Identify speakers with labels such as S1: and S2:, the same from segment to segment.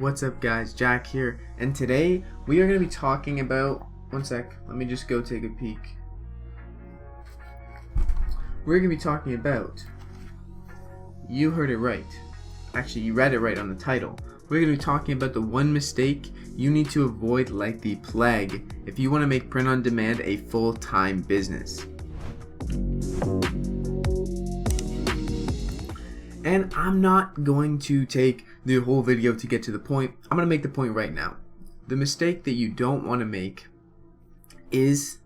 S1: What's up guys, Jack here, and today we are going to be talking about, one sec, let me just go take a peek. We're going to be talking about, you heard it right, actually you read it right on the title. We're going to be talking about the one mistake you need to avoid like the plague if you want to make print on demand a full-time business. And I'm not going to take the whole video to get to the point. I'm going to make the point right now. The mistake that you don't want to make is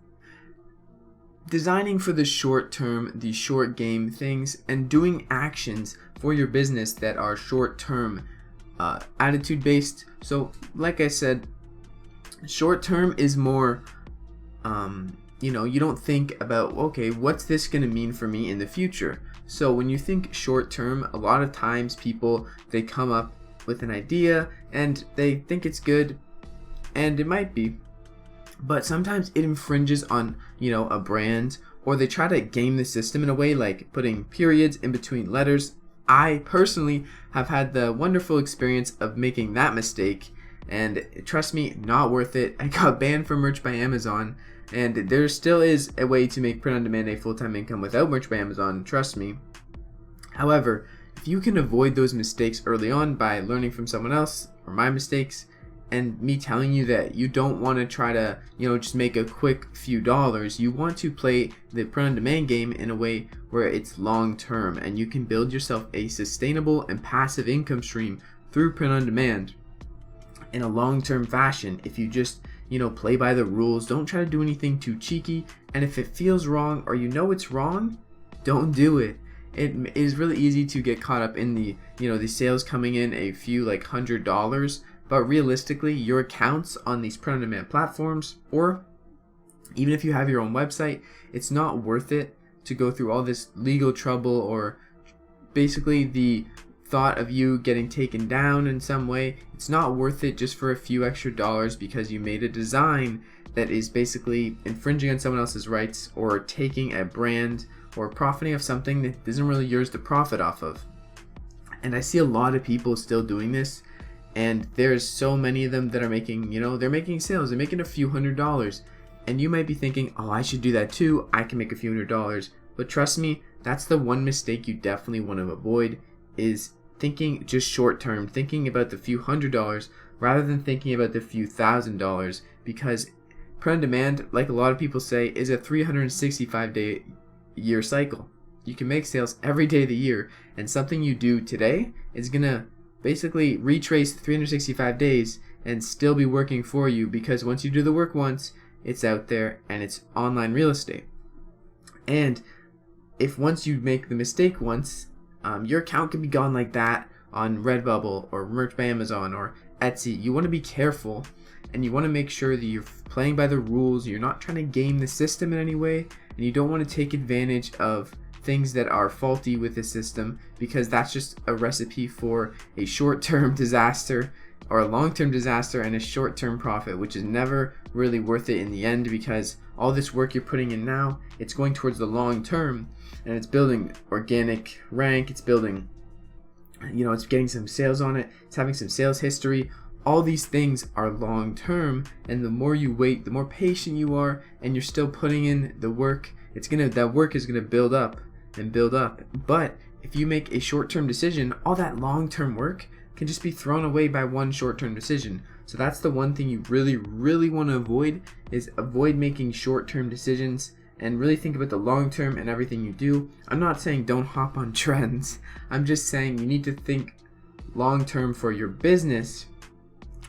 S1: designing for the short term, the short game things, and doing actions for your business that are short term, attitude based. So like I said, short term is more, you don't think about, okay, what's this going to mean for me in the future? So when you think short term, a lot of times people, they come up with an idea and they think it's good, and it might be, but sometimes it infringes on, a brand, or they try to game the system in a way like putting periods in between letters. I personally have had the wonderful experience of making that mistake, and trust me, not worth it. I got banned from Merch by Amazon. And there still is a way to make print on demand a full-time income without Merch by Amazon, trust me. However, if you can avoid those mistakes early on by learning from someone else or my mistakes, and me telling you that you don't want to try to, just make a quick few dollars, you want to play the print on demand game in a way where it's long-term and you can build yourself a sustainable and passive income stream through print on demand in a long-term fashion. If you just play by the rules, don't try to do anything too cheeky, and if it feels wrong or it's wrong, don't do it. It is really easy to get caught up in the, the sales coming in a few like $100, but realistically your accounts on these print on demand platforms, or even if you have your own website, it's not worth it to go through all this legal trouble or basically the thought of you getting taken down in some way. It's not worth it just for a few extra dollars because you made a design that is basically infringing on someone else's rights, or taking a brand or profiting off something that isn't really yours to profit off of. And I see a lot of people still doing this, and there's so many of them that are making, they're making sales, they're making a few $100s, and you might be thinking, oh, I should do that too, I can make a few $100s. But trust me, that's the one mistake you definitely want to avoid, is thinking just short term, thinking about the few $100s rather than thinking about the few $1,000, because print on demand, like a lot of people say, is a 365-day year cycle. You can make sales every day of the year, and something you do today is gonna basically retrace 365 days and still be working for you, because once you do the work once, it's out there and it's online real estate. And if once you make the mistake once, your account can be gone like that on Redbubble or Merch by Amazon or Etsy. You want to be careful, and you want to make sure that you're playing by the rules. You're not trying to game the system in any way, and you don't want to take advantage of things that are faulty with the system, because that's just a recipe for a short-term disaster or a long-term disaster and a short-term profit, which is never really worth it in the end, because all this work you're putting in now, it's going towards the long term, and it's building organic rank, it's building, it's getting some sales on it, it's having some sales history. All these things are long term, and the more you wait, the more patient you are, and you're still putting in the work, that work is gonna build up and build up. But if you make a short-term decision, all that long-term work can just be thrown away by one short-term decision. So that's the one thing you really, really want to avoid, is avoid making short-term decisions and really think about the long-term and everything you do. I'm not saying don't hop on trends. I'm just saying you need to think long-term for your business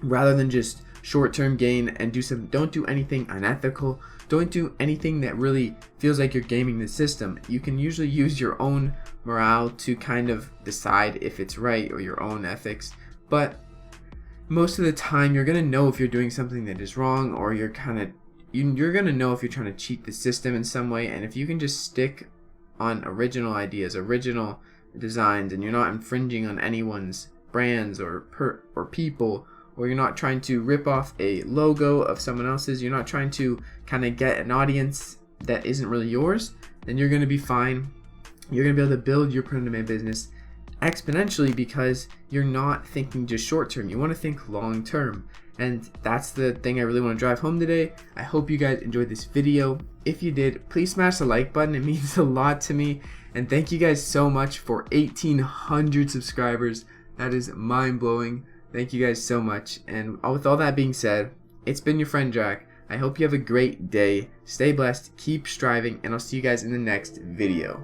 S1: rather than just short-term gain, and don't do anything unethical. Don't do anything that really feels like you're gaming the system. You can usually use your own morale to kind of decide if it's right, or your own ethics, but most of the time you're gonna know if you're doing something that is wrong, or you're gonna know if you're trying to cheat the system in some way. And if you can just stick on original ideas, original designs, and you're not infringing on anyone's brands or people, or you're not trying to rip off a logo of someone else's, you're not trying to kind of get an audience that isn't really yours, then you're going to be fine. You're going to be able to build your print on demand business exponentially because you're not thinking just short term. You want to think long term. And that's the thing I really want to drive home today. I hope you guys enjoyed this video. If you did, please smash the like button. It means a lot to me. And thank you guys so much for 1,800 subscribers. That is mind-blowing. Thank you guys so much. And with all that being said, it's been your friend Jack. I hope you have a great day. Stay blessed, keep striving, and I'll see you guys in the next video.